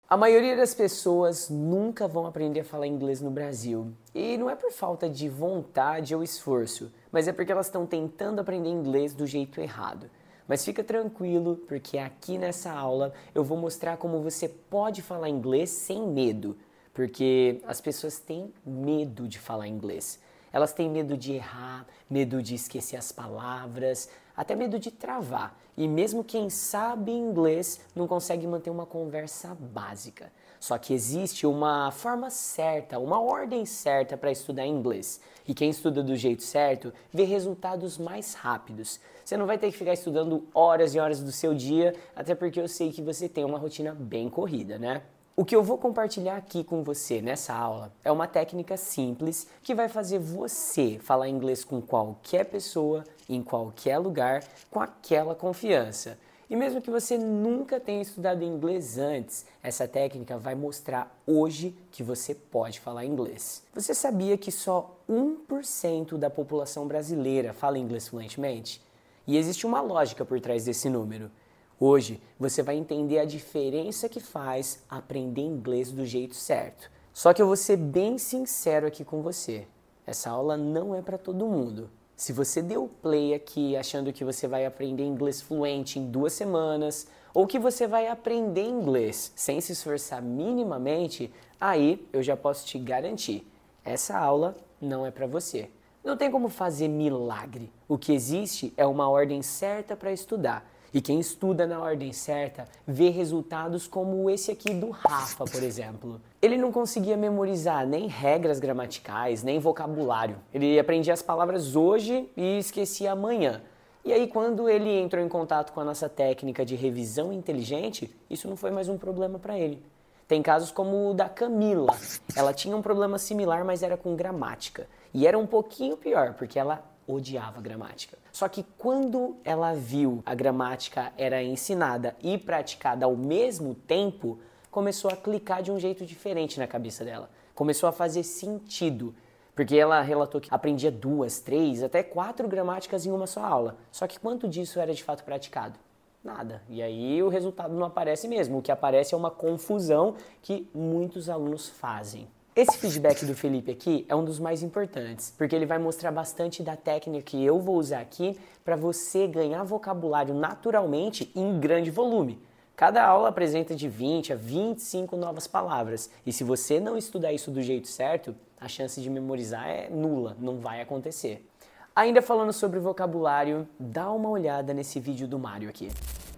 A maioria das pessoas nunca vão aprender a falar inglês no Brasil. E não é por falta de vontade ou esforço, mas é porque elas estão tentando aprender inglês do jeito errado. Mas fica tranquilo, porque aqui nessa aula eu vou mostrar como você pode falar inglês sem medo. Porque as pessoas têm medo de falar inglês. Elas têm medo de errar, medo de esquecer as palavras, até medo de travar. E mesmo quem sabe inglês não consegue manter uma conversa básica. Só que existe uma forma certa, uma ordem certa para estudar inglês. E quem estuda do jeito certo vê resultados mais rápidos. Você não vai ter que ficar estudando horas e horas do seu dia, até porque eu sei que você tem uma rotina bem corrida, né? O que eu vou compartilhar aqui com você nessa aula é uma técnica simples que vai fazer você falar inglês com qualquer pessoa, em qualquer lugar, com aquela confiança. E mesmo que você nunca tenha estudado inglês antes, essa técnica vai mostrar hoje que você pode falar inglês. Você sabia que só 1% da população brasileira fala inglês fluentemente? E existe uma lógica por trás desse número. Hoje você vai entender a diferença que faz aprender inglês do jeito certo. Só que eu vou ser bem sincero aqui com você. Essa aula não é para todo mundo. Se você deu play aqui achando que você vai aprender inglês fluente em 2 semanas, ou que você vai aprender inglês sem se esforçar minimamente, aí eu já posso te garantir, essa aula não é para você. Não tem como fazer milagre. O que existe é uma ordem certa para estudar. E quem estuda na ordem certa vê resultados como esse aqui do Rafa, por exemplo. Ele não conseguia memorizar nem regras gramaticais, nem vocabulário. Ele aprendia as palavras hoje e esquecia amanhã. E aí, quando ele entrou em contato com a nossa técnica de revisão inteligente, isso não foi mais um problema para ele. Tem casos como o da Camila. Ela tinha um problema similar, mas era com gramática. E era um pouquinho pior, porque ela odiava gramática. Só que quando ela viu a gramática era ensinada e praticada ao mesmo tempo, começou a clicar de um jeito diferente na cabeça dela. Começou a fazer sentido. Porque ela relatou que aprendia 2, 3, até 4 gramáticas em uma só aula. Só que quanto disso era de fato praticado? Nada. E aí o resultado não aparece mesmo. O que aparece é uma confusão que muitos alunos fazem. Esse feedback do Felipe aqui é um dos mais importantes, porque ele vai mostrar bastante da técnica que eu vou usar aqui para você ganhar vocabulário naturalmente em grande volume. Cada aula apresenta de 20 a 25 novas palavras, e se você não estudar isso do jeito certo, a chance de memorizar é nula, não vai acontecer. Ainda falando sobre vocabulário, dá uma olhada nesse vídeo do Mário aqui.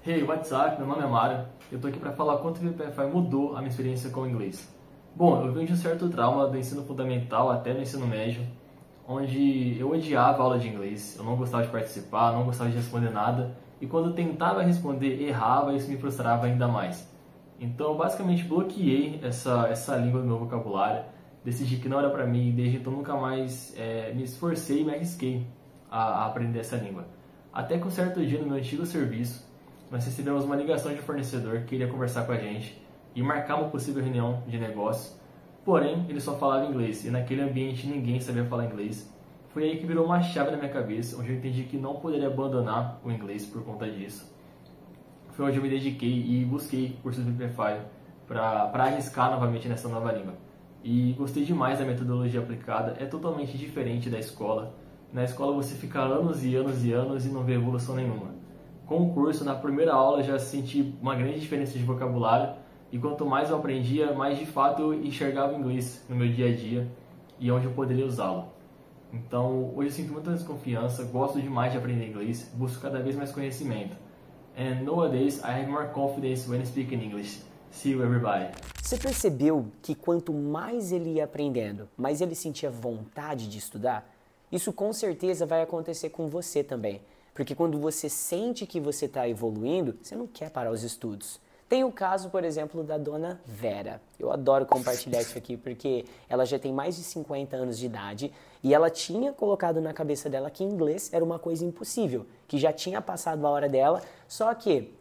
Hey, what's up? Meu nome é Mário. Eu tô aqui para falar quanto o VPFI mudou a minha experiência com o inglês. Bom, eu venho de um certo trauma do ensino fundamental até no ensino médio, onde eu odiava a aula de inglês, eu não gostava de participar, não gostava de responder nada, e quando eu tentava responder, errava e isso me frustrava ainda mais. Então, eu basicamente bloqueei essa língua do meu vocabulário, decidi que não era para mim, e desde então nunca mais me esforcei e me arrisquei a aprender essa língua. Até que um certo dia, no meu antigo serviço, nós recebemos uma ligação de um fornecedor que queria conversar com a gente e marcar uma possível reunião de negócio, porém ele só falava inglês e naquele ambiente ninguém sabia falar inglês. Foi aí que virou uma chave na minha cabeça, onde eu entendi que não poderia abandonar o inglês por conta disso. Foi onde eu me dediquei e busquei cursos do VPFI para arriscar novamente nessa nova língua. E gostei demais da metodologia aplicada, é totalmente diferente da escola. Na escola você fica anos e anos e anos e não vê evolução nenhuma. Com o curso, na primeira aula já senti uma grande diferença de vocabulário, e quanto mais eu aprendia, mais de fato eu enxergava o inglês no meu dia a dia e onde eu poderia usá-lo. Então, hoje eu sinto muita desconfiança, gosto demais de aprender inglês, busco cada vez mais conhecimento. And nowadays, I have more confidence when speaking English. See you everybody! Você percebeu que quanto mais ele ia aprendendo, mais ele sentia vontade de estudar? Isso com certeza vai acontecer com você também. Porque quando você sente que você está evoluindo, você não quer parar os estudos. Tem o caso, por exemplo, da dona Vera. Eu adoro compartilhar isso aqui porque ela já tem mais de 50 anos de idade e ela tinha colocado na cabeça dela que inglês era uma coisa impossível, que já tinha passado a hora dela, só que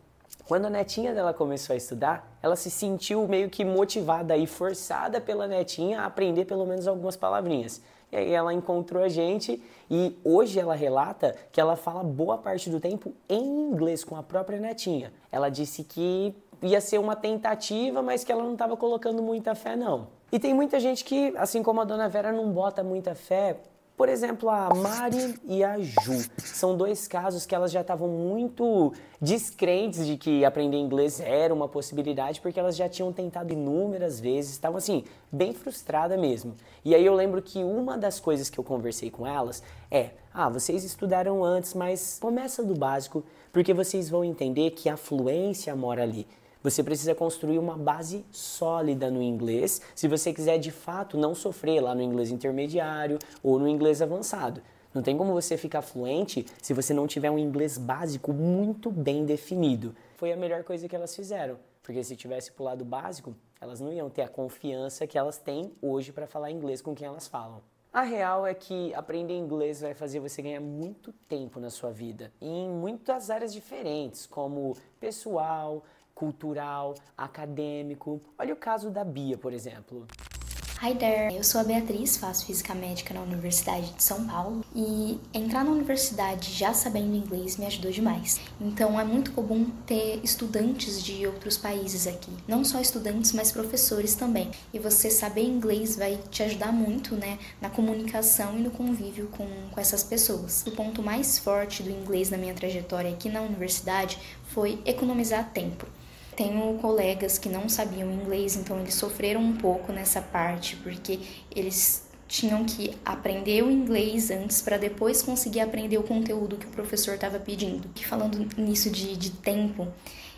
quando a netinha dela começou a estudar, ela se sentiu meio que motivada e forçada pela netinha a aprender pelo menos algumas palavrinhas. E aí ela encontrou a gente e hoje ela relata que ela fala boa parte do tempo em inglês com a própria netinha. Ela disse que ia ser uma tentativa, mas que ela não estava colocando muita fé, não. E tem muita gente que, assim como a Dona Vera, não bota muita fé. Por exemplo, a Mari e a Ju. São dois casos que elas já estavam muito descrentes de que aprender inglês era uma possibilidade, porque elas já tinham tentado inúmeras vezes, estavam assim, bem frustradas mesmo. E aí eu lembro que uma das coisas que eu conversei com elas é: vocês estudaram antes, mas começa do básico, porque vocês vão entender que a fluência mora ali. Você precisa construir uma base sólida no inglês se você quiser de fato não sofrer lá no inglês intermediário ou no inglês avançado. Não tem como você ficar fluente se você não tiver um inglês básico muito bem definido. Foi a melhor coisa que elas fizeram, porque se tivesse pulado básico, elas não iam ter a confiança que elas têm hoje para falar inglês com quem elas falam. A real é que aprender inglês vai fazer você ganhar muito tempo na sua vida, em muitas áreas diferentes, como pessoal, cultural, acadêmico. Olha o caso da Bia, por exemplo. Hi there, eu sou a Beatriz, faço Física Médica na Universidade de São Paulo e entrar na universidade já sabendo inglês me ajudou demais. Então é muito comum ter estudantes de outros países aqui, não só estudantes, mas professores também. E você saber inglês vai te ajudar muito, na comunicação e no convívio com essas pessoas. O ponto mais forte do inglês na minha trajetória aqui na universidade foi economizar tempo. Tenho colegas que não sabiam inglês, então eles sofreram um pouco nessa parte, porque eles tinham que aprender o inglês antes para depois conseguir aprender o conteúdo que o professor estava pedindo. E falando nisso de tempo,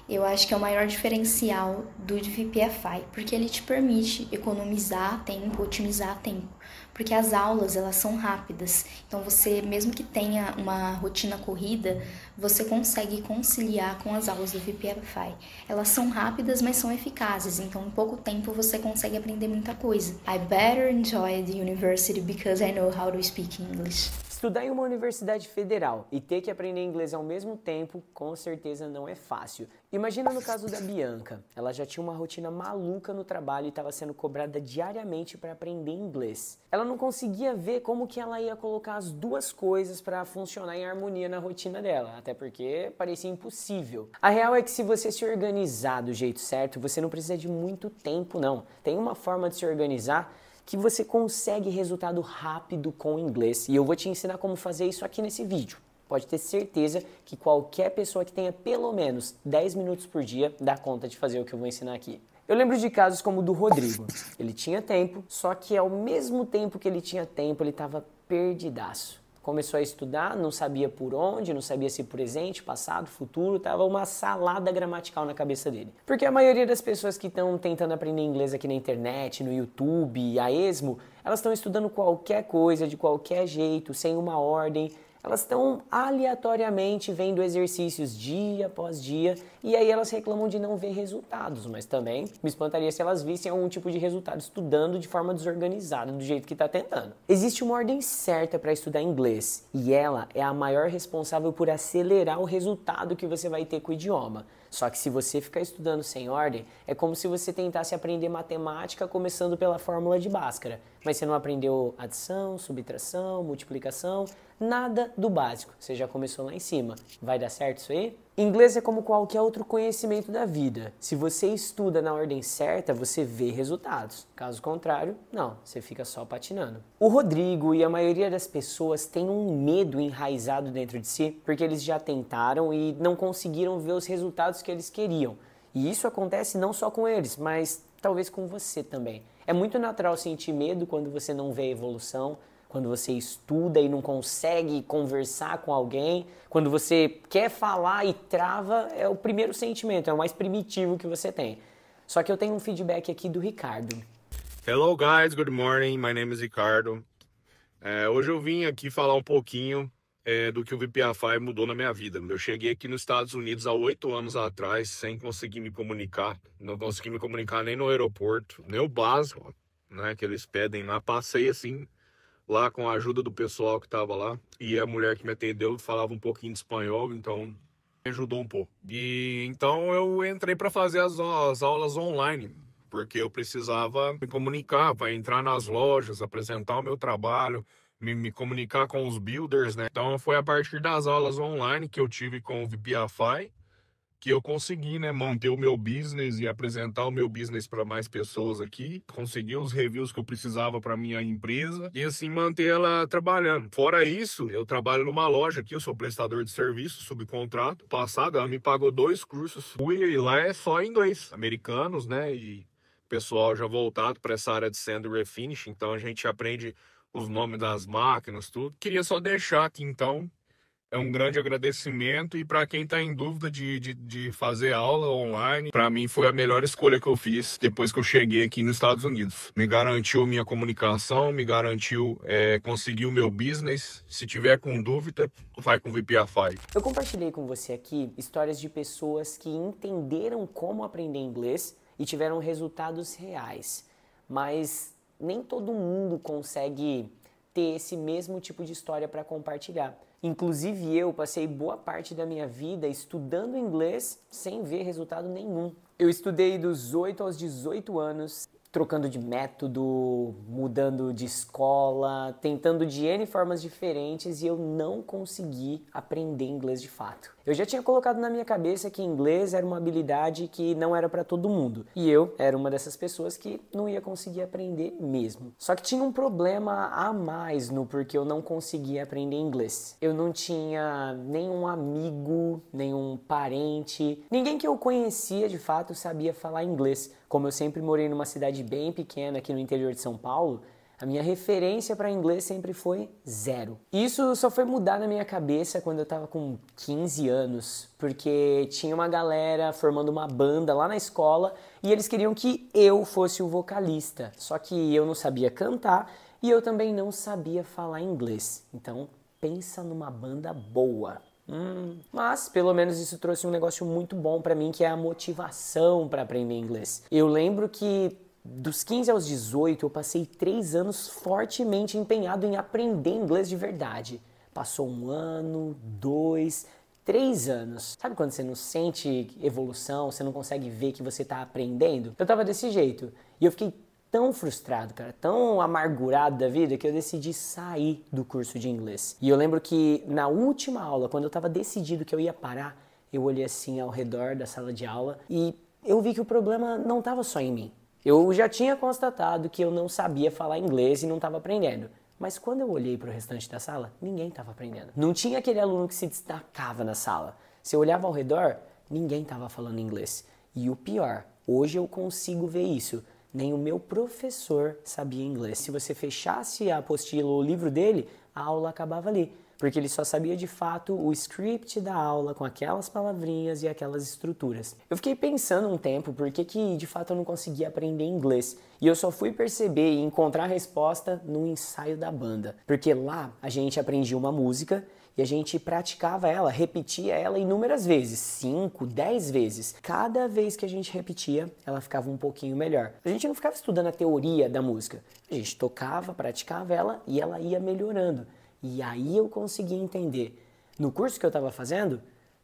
eu acho que é o maior diferencial do VPFI, porque ele te permite economizar tempo, otimizar tempo. Porque as aulas, elas são rápidas. Então, você, mesmo que tenha uma rotina corrida, você consegue conciliar com as aulas do VPFI. Elas são rápidas, mas são eficazes. Então, em pouco tempo, você consegue aprender muita coisa. I better enjoy the university because I know how to speak English. Estudar em uma universidade federal e ter que aprender inglês ao mesmo tempo, com certeza não é fácil. Imagina no caso da Bianca. Ela já tinha uma rotina maluca no trabalho e estava sendo cobrada diariamente para aprender inglês. Ela não conseguia ver como que ela ia colocar as duas coisas para funcionar em harmonia na rotina dela, até porque parecia impossível. A real é que se você se organizar do jeito certo, você não precisa de muito tempo, não. Tem uma forma de se organizar que você consegue resultado rápido com o inglês. E eu vou te ensinar como fazer isso aqui nesse vídeo. Pode ter certeza que qualquer pessoa que tenha pelo menos 10 minutos por dia dá conta de fazer o que eu vou ensinar aqui. Eu lembro de casos como o do Rodrigo. Ele tinha tempo, só que ao mesmo tempo que ele tinha tempo, ele estava perdidaço. Começou a estudar, não sabia por onde, não sabia se presente, passado, futuro, tava uma salada gramatical na cabeça dele. Porque a maioria das pessoas que estão tentando aprender inglês aqui na internet, no YouTube, a esmo, elas estão estudando qualquer coisa, de qualquer jeito, sem uma ordem. Elas estão aleatoriamente vendo exercícios dia após dia e aí elas reclamam de não ver resultados, mas também me espantaria se elas vissem algum tipo de resultado estudando de forma desorganizada, do jeito que está tentando. Existe uma ordem certa para estudar inglês e ela é a maior responsável por acelerar o resultado que você vai ter com o idioma. Só que se você ficar estudando sem ordem, é como se você tentasse aprender matemática começando pela fórmula de Bhaskara, mas você não aprendeu adição, subtração, multiplicação, nada do básico. Você já começou lá em cima. Vai dar certo isso aí? Inglês é como qualquer outro conhecimento da vida. Se você estuda na ordem certa, você vê resultados. Caso contrário, não, você fica só patinando. O Rodrigo e a maioria das pessoas têm um medo enraizado dentro de si, porque eles já tentaram e não conseguiram ver os resultados que eles queriam. E isso acontece não só com eles, mas talvez com você também. É muito natural sentir medo quando você não vê a evolução, quando você estuda e não consegue conversar com alguém, quando você quer falar e trava, é o primeiro sentimento, é o mais primitivo que você tem. Só que eu tenho um feedback aqui do Ricardo. Hello guys, good morning, my name is Ricardo. Hoje eu vim aqui falar um pouquinho do que o VPFI mudou na minha vida. Eu cheguei aqui nos Estados Unidos há 8 anos atrás, sem conseguir me comunicar. Não consegui me comunicar nem no aeroporto, nem o básico, né, que eles pedem lá. Passei assim, lá com a ajuda do pessoal que estava lá. E a mulher que me atendeu falava um pouquinho de espanhol, então me ajudou um pouco. E então eu entrei para fazer as aulas online, porque eu precisava me comunicar, para entrar nas lojas, apresentar o meu trabalho, me comunicar com os builders, né? Então foi a partir das aulas online que eu tive com o VPFI que eu consegui, né, manter o meu business e apresentar o meu business para mais pessoas aqui, conseguir os reviews que eu precisava para minha empresa e assim manter ela trabalhando. Fora isso, eu trabalho numa loja aqui, eu sou prestador de serviço, subcontrato. Passado, ela me pagou 2 cursos, fui e lá é só inglês, americanos, né, e pessoal já voltado para essa área de sand refinish, então a gente aprende os nomes das máquinas, tudo. Queria só deixar aqui então. É um grande agradecimento e para quem está em dúvida de fazer aula online, para mim foi a melhor escolha que eu fiz depois que eu cheguei aqui nos Estados Unidos. Me garantiu minha comunicação, me garantiu conseguir o meu business. Se tiver com dúvida, vai com o VPFI. Eu compartilhei com você aqui histórias de pessoas que entenderam como aprender inglês e tiveram resultados reais, mas nem todo mundo consegue ter esse mesmo tipo de história para compartilhar. Inclusive eu passei boa parte da minha vida estudando inglês sem ver resultado nenhum. Eu estudei dos 8 aos 18 anos, trocando de método, mudando de escola, tentando de N formas diferentes e eu não consegui aprender inglês de fato. Eu já tinha colocado na minha cabeça que inglês era uma habilidade que não era para todo mundo. E eu era uma dessas pessoas que não ia conseguir aprender mesmo. Só que tinha um problema a mais no porquê eu não conseguia aprender inglês. Eu não tinha nenhum amigo, nenhum parente, ninguém que eu conhecia de fato sabia falar inglês. Como eu sempre morei numa cidade bem pequena aqui no interior de São Paulo, a minha referência para inglês sempre foi 0. Isso só foi mudar na minha cabeça quando eu estava com 15 anos, porque tinha uma galera formando uma banda lá na escola e eles queriam que eu fosse o vocalista. Só que eu não sabia cantar e eu também não sabia falar inglês. Então, pensa numa banda boa. Mas, pelo menos isso trouxe um negócio muito bom para mim, que é a motivação para aprender inglês. Eu lembro que dos 15 aos 18, eu passei 3 anos fortemente empenhado em aprender inglês de verdade. Passou 1 ano, 2, 3 anos. Sabe quando você não sente evolução, você não consegue ver que você está aprendendo? Eu tava desse jeito. E eu fiquei tão frustrado, cara, tão amargurado da vida, que eu decidi sair do curso de inglês. E eu lembro que na última aula, quando eu tava decidido que eu ia parar, eu olhei assim ao redor da sala de aula e eu vi que o problema não tava só em mim. Eu já tinha constatado que eu não sabia falar inglês e não estava aprendendo. Mas quando eu olhei para o restante da sala, ninguém estava aprendendo. Não tinha aquele aluno que se destacava na sala. Se eu olhava ao redor, ninguém estava falando inglês. E o pior, hoje eu consigo ver isso. Nem o meu professor sabia inglês. Se você fechasse a apostila ou o livro dele, a aula acabava ali. Porque ele só sabia de fato o script da aula com aquelas palavrinhas e aquelas estruturas. Eu fiquei pensando um tempo por que de fato eu não conseguia aprender inglês. E eu só fui perceber e encontrar a resposta no ensaio da banda. Porque lá a gente aprendia uma música e a gente praticava ela, repetia ela inúmeras vezes, 5, 10 vezes. Cada vez que a gente repetia, ela ficava um pouquinho melhor. A gente não ficava estudando a teoria da música. A gente tocava, praticava ela e ela ia melhorando. E aí eu consegui entender. No curso que eu estava fazendo,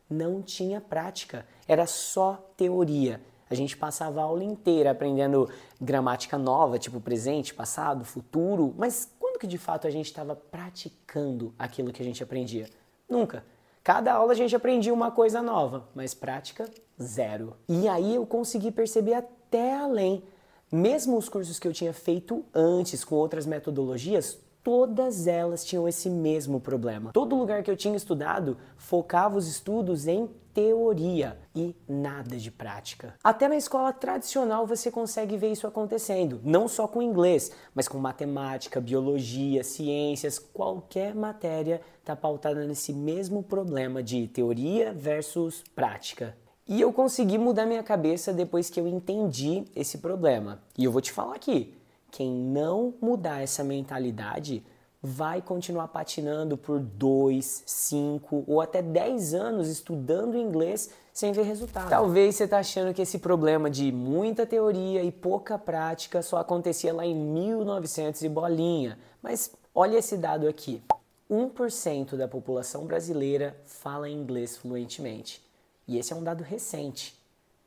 não tinha prática, era só teoria. A gente passava a aula inteira aprendendo gramática nova, tipo presente, passado, futuro, mas quando que de fato a gente estava praticando aquilo que a gente aprendia? Nunca. Cada aula a gente aprendia uma coisa nova, mas prática, 0. E aí eu consegui perceber até além. Mesmo os cursos que eu tinha feito antes com outras metodologias, todas elas tinham esse mesmo problema. Todo lugar que eu tinha estudado focava os estudos em teoria e nada de prática. Até na escola tradicional você consegue ver isso acontecendo, não só com inglês, mas com matemática, biologia, ciências, qualquer matéria está pautada nesse mesmo problema de teoria versus prática. E eu consegui mudar minha cabeça depois que eu entendi esse problema. E eu vou te falar aqui, quem não mudar essa mentalidade vai continuar patinando por 2, 5 ou até 10 anos estudando inglês sem ver resultado. Talvez você está achando que esse problema de muita teoria e pouca prática só acontecia lá em 1900 e bolinha. Mas olha esse dado aqui. 1% da população brasileira fala inglês fluentemente. E esse é um dado recente.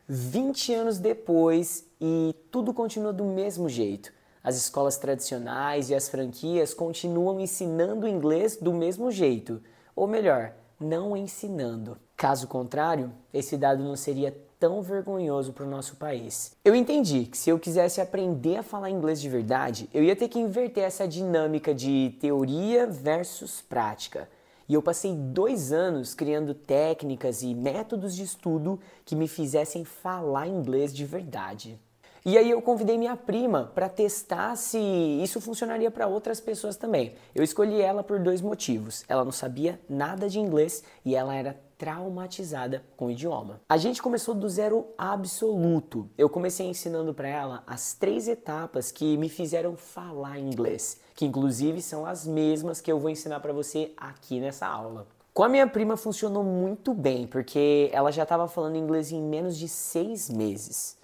20 anos depois e tudo continua do mesmo jeito. As escolas tradicionais e as franquias continuam ensinando inglês do mesmo jeito. Ou melhor, não ensinando. Caso contrário, esse dado não seria tão vergonhoso para o nosso país. Eu entendi que se eu quisesse aprender a falar inglês de verdade, eu ia ter que inverter essa dinâmica de teoria versus prática. E eu passei 2 anos criando técnicas e métodos de estudo que me fizessem falar inglês de verdade. E aí eu convidei minha prima para testar se isso funcionaria para outras pessoas também. Eu escolhi ela por 2 motivos. Ela não sabia nada de inglês e ela era traumatizada com o idioma. A gente começou do zero absoluto. Eu comecei ensinando para ela as 3 etapas que me fizeram falar inglês, que inclusive são as mesmas que eu vou ensinar para você aqui nessa aula. Com a minha prima funcionou muito bem, porque ela já estava falando inglês em menos de 6 meses.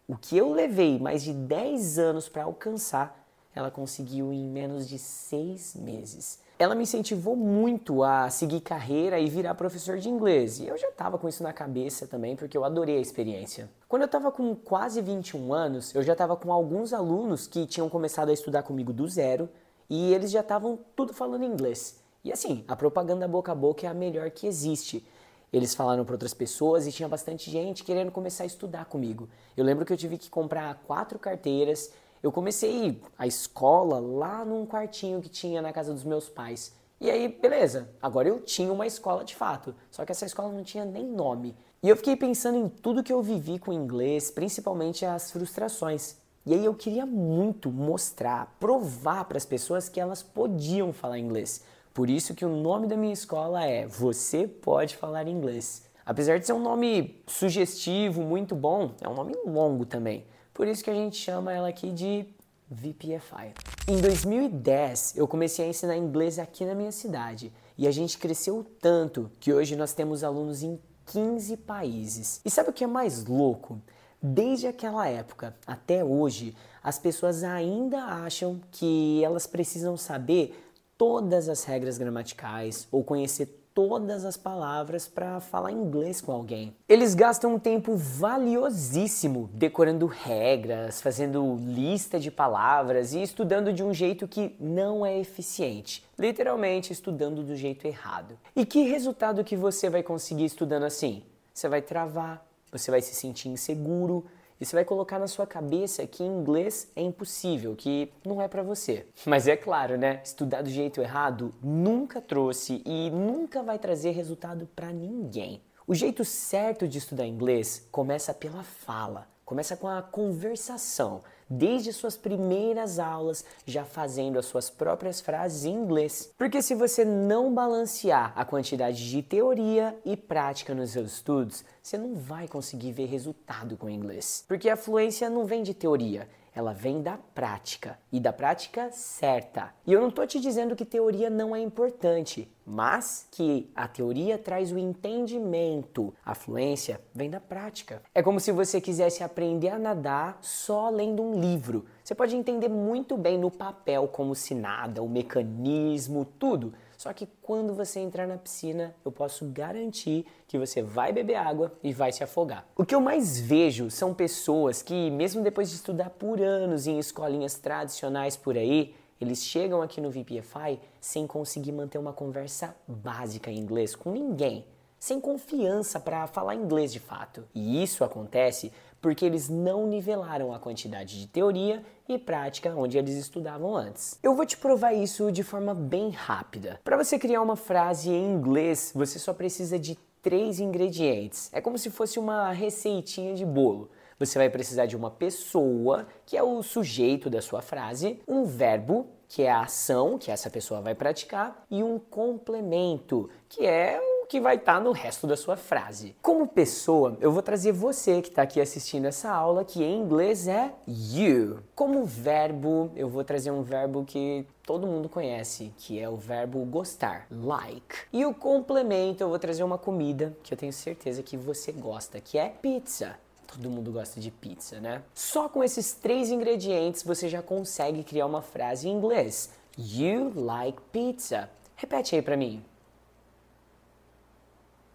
O que eu levei mais de 10 anos para alcançar, ela conseguiu em menos de 6 meses. Ela me incentivou muito a seguir carreira e virar professor de inglês. E eu já estava com isso na cabeça também, porque eu adorei a experiência. Quando eu estava com quase 21 anos, eu já estava com alguns alunos que tinham começado a estudar comigo do zero e eles já estavam tudo falando inglês. E assim, a propaganda boca a boca é a melhor que existe. Eles falaram para outras pessoas e tinha bastante gente querendo começar a estudar comigo. Eu lembro que eu tive que comprar 4 carteiras. Eu comecei a escola lá num quartinho que tinha na casa dos meus pais. E aí, beleza, agora eu tinha uma escola de fato, só que essa escola não tinha nem nome. E eu fiquei pensando em tudo que eu vivi com o inglês, principalmente as frustrações. E aí eu queria muito mostrar, provar para as pessoas que elas podiam falar inglês. Por isso que o nome da minha escola é Você Pode Falar Inglês. Apesar de ser um nome sugestivo, muito bom, é um nome longo também. Por isso que a gente chama ela aqui de VPFI. Em 2010, eu comecei a ensinar inglês aqui na minha cidade. E a gente cresceu tanto que hoje nós temos alunos em 15 países. E sabe o que é mais louco? Desde aquela época até hoje, as pessoas ainda acham que elas precisam saber todas as regras gramaticais ou conhecer todas as palavras para falar inglês com alguém. Eles gastam um tempo valiosíssimo decorando regras, fazendo lista de palavras e estudando de um jeito que não é eficiente. Literalmente estudando do jeito errado. E que resultado que você vai conseguir estudando assim? Você vai travar, você vai se sentir inseguro, e você vai colocar na sua cabeça que inglês é impossível, que não é pra você. Mas é claro, né? Estudar do jeito errado nunca trouxe e nunca vai trazer resultado pra ninguém. O jeito certo de estudar inglês começa pela fala, começa com a conversação, desde suas primeiras aulas, já fazendo as suas próprias frases em inglês. Porque se você não balancear a quantidade de teoria e prática nos seus estudos, você não vai conseguir ver resultado com o inglês. Porque a fluência não vem de teoria, ela vem da prática, e da prática certa. E eu não estou te dizendo que teoria não é importante, mas que a teoria traz o entendimento. A fluência vem da prática. É como se você quisesse aprender a nadar só lendo um livro. Você pode entender muito bem no papel como se nada, o mecanismo, tudo. Só que quando você entrar na piscina, eu posso garantir que você vai beber água e vai se afogar. O que eu mais vejo são pessoas que, mesmo depois de estudar por anos em escolinhas tradicionais por aí, eles chegam aqui no VPFI sem conseguir manter uma conversa básica em inglês com ninguém, sem confiança para falar inglês de fato. E isso acontece porque eles não nivelaram a quantidade de teoria e prática onde eles estudavam antes. Eu vou te provar isso de forma bem rápida. Para você criar uma frase em inglês, você só precisa de 3 ingredientes. É como se fosse uma receitinha de bolo. Você vai precisar de uma pessoa, que é o sujeito da sua frase, um verbo, que é a ação que essa pessoa vai praticar, e um complemento, que é o que vai estar no resto da sua frase. Como pessoa, eu vou trazer você que está aqui assistindo essa aula, que em inglês é you. Como verbo, eu vou trazer um verbo que todo mundo conhece, que é o verbo gostar, like. E o complemento, eu vou trazer uma comida que eu tenho certeza que você gosta, que é pizza. Todo mundo gosta de pizza, né? Só com esses 3 ingredientes você já consegue criar uma frase em inglês. You like pizza. Repete aí pra mim.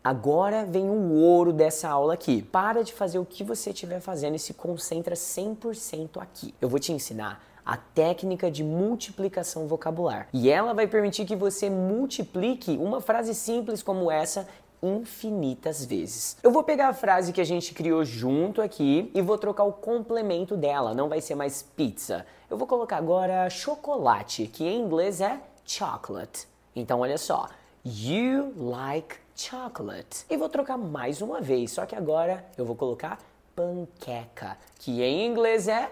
Agora vem o ouro dessa aula aqui. Para de fazer o que você estiver fazendo e se concentra 100% aqui. Eu vou te ensinar a técnica de multiplicação vocabular. E ela vai permitir que você multiplique uma frase simples como essa infinitas vezes. Eu vou pegar a frase que a gente criou junto aqui e vou trocar o complemento dela. Não vai ser mais pizza. Eu vou colocar agora chocolate, que em inglês é chocolate. Então olha só. You like chocolate. E vou trocar mais uma vez, só que agora eu vou colocar panqueca, que em inglês é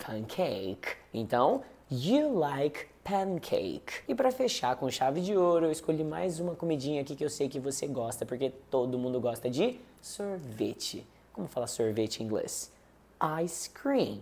pancake. Então, you like pancake. E para fechar com chave de ouro, eu escolhi mais uma comidinha aqui que eu sei que você gosta, porque todo mundo gosta de sorvete. Como fala sorvete em inglês? Ice cream.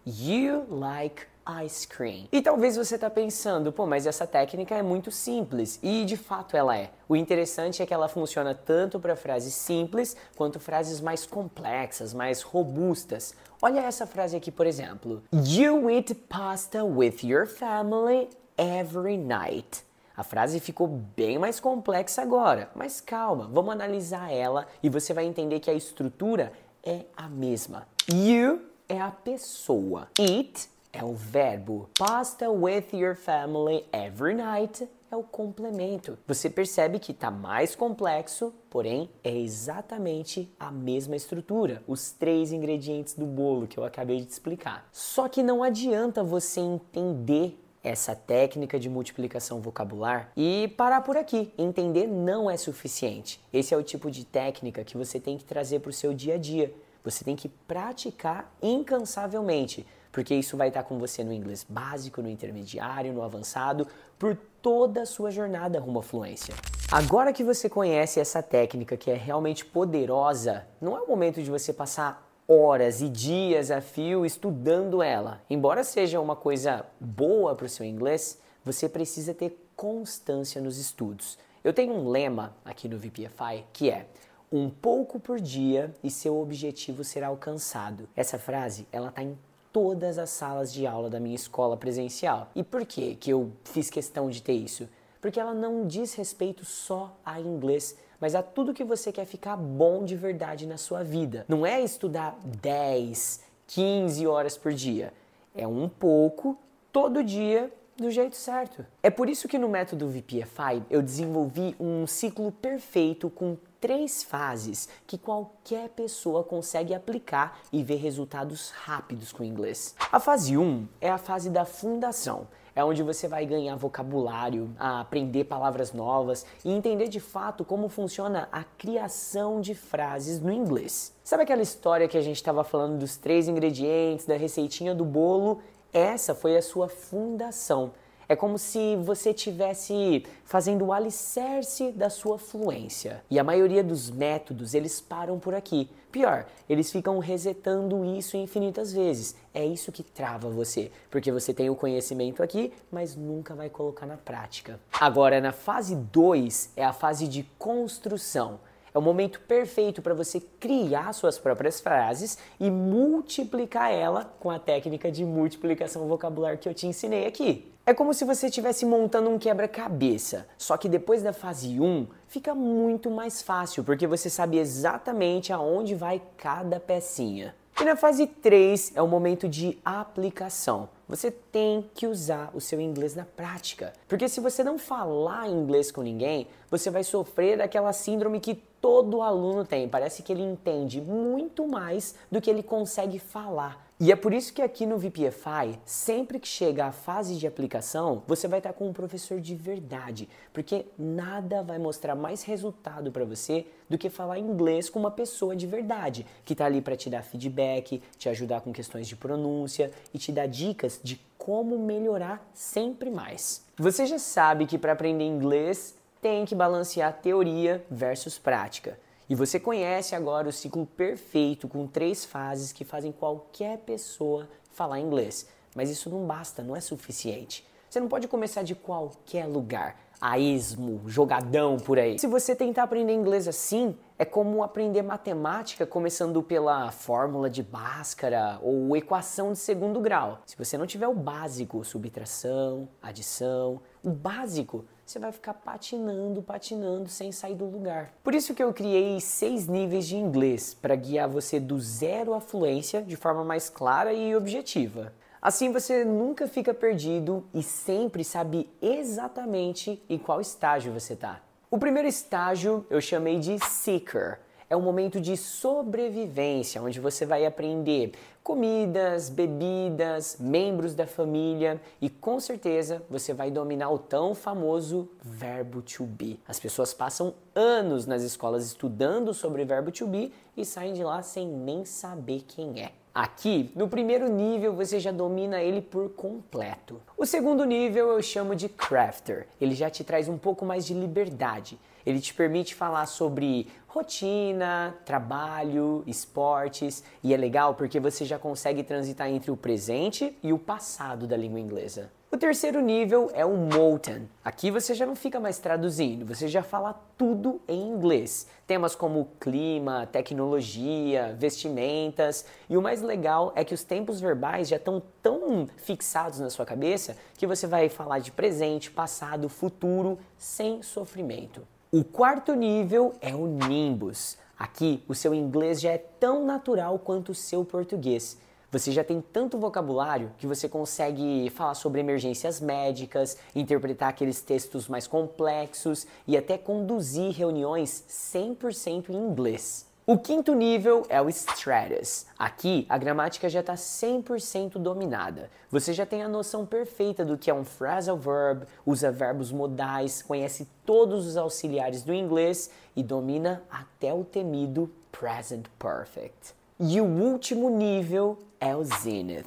You like ice cream. E talvez você tá pensando, pô, mas essa técnica é muito simples. E de fato ela é. O interessante é que ela funciona tanto para frases simples quanto frases mais complexas, mais robustas. Olha essa frase aqui, por exemplo. You eat pasta with your family every night. A frase ficou bem mais complexa agora, mas calma, vamos analisar ela e você vai entender que a estrutura é a mesma. You é a pessoa. Eat é o verbo. Pasta with your family every night é o complemento. Você percebe que está mais complexo, porém é exatamente a mesma estrutura. Os 3 ingredientes do bolo que eu acabei de te explicar. Só que não adianta você entender essa técnica de multiplicação vocabular e parar por aqui. Entender não é suficiente. Esse é o tipo de técnica que você tem que trazer para o seu dia a dia. Você tem que praticar incansavelmente, porque isso vai estar com você no inglês básico, no intermediário, no avançado, por toda a sua jornada rumo à fluência. Agora que você conhece essa técnica que é realmente poderosa, não é o momento de você passar horas e dias a fio estudando ela. Embora seja uma coisa boa para o seu inglês, você precisa ter constância nos estudos. Eu tenho um lema aqui no VPFI que é: um pouco por dia e seu objetivo será alcançado. Essa frase, ela está em todas as salas de aula da minha escola presencial. E por que eu fiz questão de ter isso? Porque ela não diz respeito só a inglês, mas a tudo que você quer ficar bom de verdade na sua vida. Não é estudar 10, 15 horas por dia. É um pouco, todo dia, do jeito certo. É por isso que no método VPFI eu desenvolvi um ciclo perfeito com 3 fases que qualquer pessoa consegue aplicar e ver resultados rápidos com o inglês. A fase 1 é a fase da fundação. É onde você vai ganhar vocabulário, aprender palavras novas e entender de fato como funciona a criação de frases no inglês. Sabe aquela história que a gente estava falando dos 3 ingredientes, da receitinha do bolo? Essa foi a sua fundação. É como se você estivesse fazendo o alicerce da sua fluência. E a maioria dos métodos, eles param por aqui. Pior, eles ficam resetando isso infinitas vezes. É isso que trava você, porque você tem o conhecimento aqui, mas nunca vai colocar na prática. Agora, na fase 2, é a fase de construção. É o momento perfeito para você criar suas próprias frases e multiplicar ela com a técnica de multiplicação vocabular que eu te ensinei aqui. É como se você estivesse montando um quebra-cabeça, só que depois da fase 1 fica muito mais fácil, porque você sabe exatamente aonde vai cada pecinha. E na fase 3 é o momento de aplicação. Você tem que usar o seu inglês na prática. Porque se você não falar inglês com ninguém, você vai sofrer daquela síndrome que todo aluno tem. Parece que ele entende muito mais do que ele consegue falar. E é por isso que aqui no VPFI, sempre que chega a fase de aplicação, você vai estar com um professor de verdade, porque nada vai mostrar mais resultado para você do que falar inglês com uma pessoa de verdade, que está ali para te dar feedback, te ajudar com questões de pronúncia e te dar dicas de como melhorar sempre mais. Você já sabe que para aprender inglês tem que balancear teoria versus prática. E você conhece agora o ciclo perfeito com 3 fases que fazem qualquer pessoa falar inglês. Mas isso não basta, não é suficiente. Você não pode começar de qualquer lugar, a esmo, jogadão por aí. Se você tentar aprender inglês assim, É como aprender matemática começando pela fórmula de Bhaskara ou equação de segundo grau. Se você não tiver o básico, subtração, adição, o básico, você vai ficar patinando sem sair do lugar. Por isso que eu criei 6 níveis de inglês para guiar você do zero à fluência de forma mais clara e objetiva. Assim você nunca fica perdido e sempre sabe exatamente em qual estágio você está. O primeiro estágio eu chamei de Seeker. É um momento de sobrevivência, onde você vai aprender comidas, bebidas, membros da família e com certeza você vai dominar o tão famoso verbo to be. As pessoas passam anos nas escolas estudando sobre verbo to be e saem de lá sem nem saber quem é. Aqui, no primeiro nível, você já domina ele por completo. O segundo nível eu chamo de Crafter. Ele já te traz um pouco mais de liberdade. Ele te permite falar sobre rotina, trabalho, esportes e é legal porque você já consegue transitar entre o presente e o passado da língua inglesa. O terceiro nível é o Molten. Aqui você já não fica mais traduzindo, você já fala tudo em inglês. Temas como clima, tecnologia, vestimentas e o mais legal é que os tempos verbais já estão tão fixados na sua cabeça que você vai falar de presente, passado, futuro sem sofrimento. O quarto nível é o Nimbus. Aqui o seu inglês já é tão natural quanto o seu português. Você já tem tanto vocabulário que você consegue falar sobre emergências médicas, interpretar aqueles textos mais complexos e até conduzir reuniões 100% em inglês. O quinto nível é o Stratus. Aqui a gramática já está 100% dominada. Você já tem a noção perfeita do que é um phrasal verb, usa verbos modais, conhece todos os auxiliares do inglês e domina até o temido Present Perfect. E o último nível é o Zenith.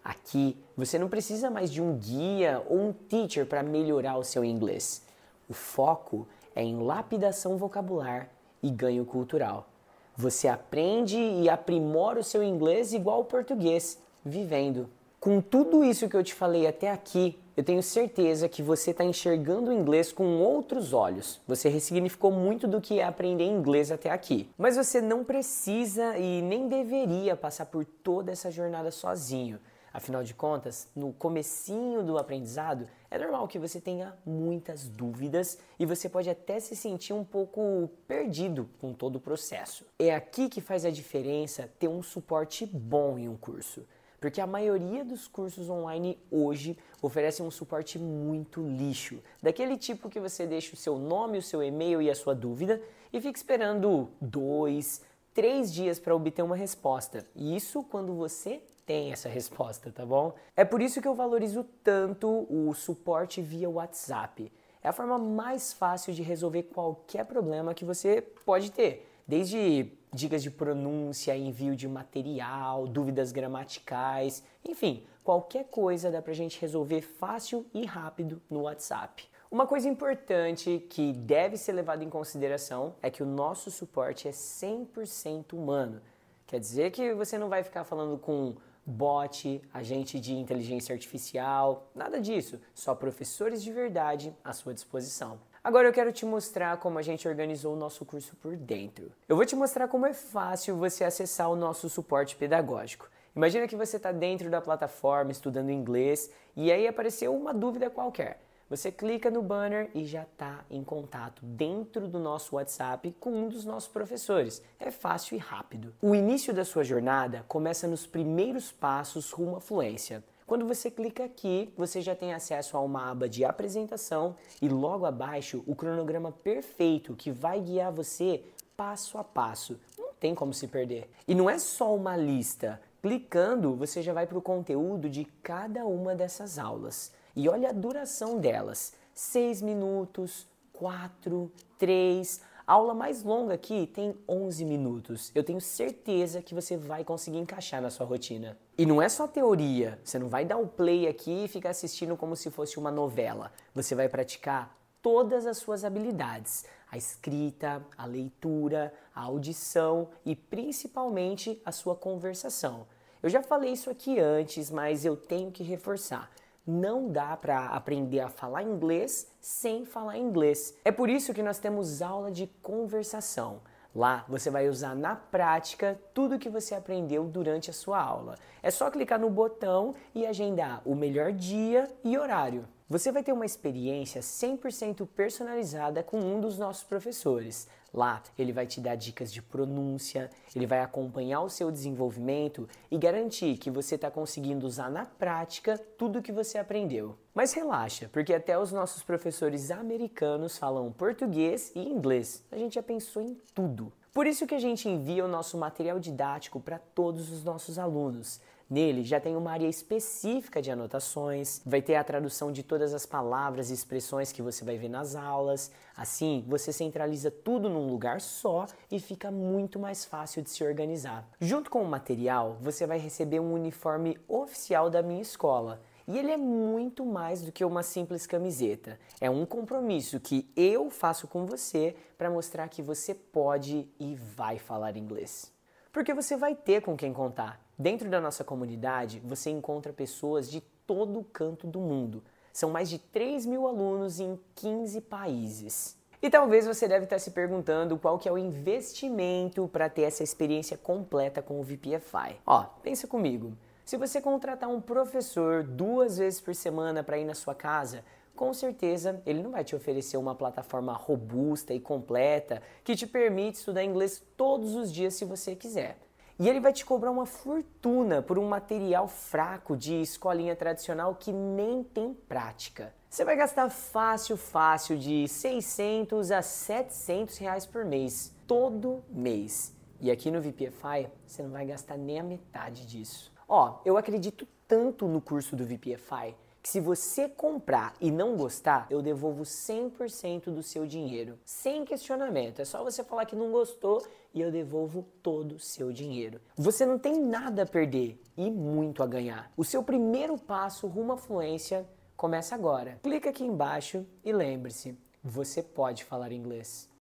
Aqui você não precisa mais de um guia ou um teacher para melhorar o seu inglês. O foco é em lapidação vocabular e ganho cultural. Você aprende e aprimora o seu inglês igual ao português, vivendo. Com tudo isso que eu te falei até aqui, eu tenho certeza que você está enxergando o inglês com outros olhos. Você ressignificou muito do que é aprender inglês até aqui. Mas você não precisa e nem deveria passar por toda essa jornada sozinho. Afinal de contas, no comecinho do aprendizado, é normal que você tenha muitas dúvidas e você pode até se sentir um pouco perdido com todo o processo. É aqui que faz a diferença ter um suporte bom em um curso. Porque a maioria dos cursos online hoje oferecem um suporte muito lixo. Daquele tipo que você deixa o seu nome, o seu e-mail e a sua dúvida e fica esperando 2, 3 dias para obter uma resposta. E isso quando você tem essa resposta, tá bom? É por isso que eu valorizo tanto o suporte via WhatsApp. É a forma mais fácil de resolver qualquer problema que você pode ter. Desde dicas de pronúncia, envio de material, dúvidas gramaticais, enfim, qualquer coisa dá pra gente resolver fácil e rápido no WhatsApp. Uma coisa importante que deve ser levada em consideração é que o nosso suporte é 100% humano. Quer dizer que você não vai ficar falando com bot, agente de inteligência artificial, nada disso, só professores de verdade à sua disposição. Agora eu quero te mostrar como a gente organizou o nosso curso por dentro. Eu vou te mostrar como é fácil você acessar o nosso suporte pedagógico. Imagina que você está dentro da plataforma estudando inglês e aí apareceu uma dúvida qualquer. Você clica no banner e já está em contato dentro do nosso WhatsApp com um dos nossos professores. É fácil e rápido. O início da sua jornada começa nos primeiros passos rumo à fluência. Quando você clica aqui, você já tem acesso a uma aba de apresentação e logo abaixo o cronograma perfeito que vai guiar você passo a passo. Não tem como se perder. E não é só uma lista. Clicando, você já vai para o conteúdo de cada uma dessas aulas. E olha a duração delas. 6 minutos, 4, 3... A aula mais longa aqui tem 11 minutos. Eu tenho certeza que você vai conseguir encaixar na sua rotina. E não é só teoria. Você não vai dar o play aqui e ficar assistindo como se fosse uma novela. Você vai praticar todas as suas habilidades. A escrita, a leitura, a audição e principalmente a sua conversação. Eu já falei isso aqui antes, mas eu tenho que reforçar. Não dá para aprender a falar inglês sem falar inglês. É por isso que nós temos aula de conversação. Lá você vai usar na prática tudo que você aprendeu durante a sua aula. É só clicar no botão e agendar o melhor dia e horário. Você vai ter uma experiência 100% personalizada com um dos nossos professores. Lá ele vai te dar dicas de pronúncia, ele vai acompanhar o seu desenvolvimento e garantir que você está conseguindo usar na prática tudo que você aprendeu. Mas relaxa, porque até os nossos professores americanos falam português e inglês. A gente já pensou em tudo. Por isso que a gente envia o nosso material didático para todos os nossos alunos. Nele já tem uma área específica de anotações, vai ter a tradução de todas as palavras e expressões que você vai ver nas aulas. Assim, você centraliza tudo num lugar só e fica muito mais fácil de se organizar. Junto com o material, você vai receber um uniforme oficial da minha escola. E ele é muito mais do que uma simples camiseta. É um compromisso que eu faço com você para mostrar que você pode e vai falar inglês. Porque você vai ter com quem contar. Dentro da nossa comunidade, você encontra pessoas de todo o canto do mundo. São mais de 3.000 alunos em 15 países. E talvez você deve estar se perguntando qual que é o investimento para ter essa experiência completa com o VPFI. Ó, pensa comigo. Se você contratar um professor 2 vezes por semana para ir na sua casa, com certeza ele não vai te oferecer uma plataforma robusta e completa que te permite estudar inglês todos os dias se você quiser. E ele vai te cobrar uma fortuna por um material fraco de escolinha tradicional que nem tem prática. Você vai gastar fácil de 600 a 700 reais por mês, todo mês. E aqui no VPFI você não vai gastar nem a metade disso. Ó, eu acredito tanto no curso do VPFI que se você comprar e não gostar, eu devolvo 100% do seu dinheiro, sem questionamento. É só você falar que não gostou e eu devolvo todo o seu dinheiro. Você não tem nada a perder e muito a ganhar. O seu primeiro passo rumo à fluência começa agora. Clica aqui embaixo e lembre-se, você pode falar inglês.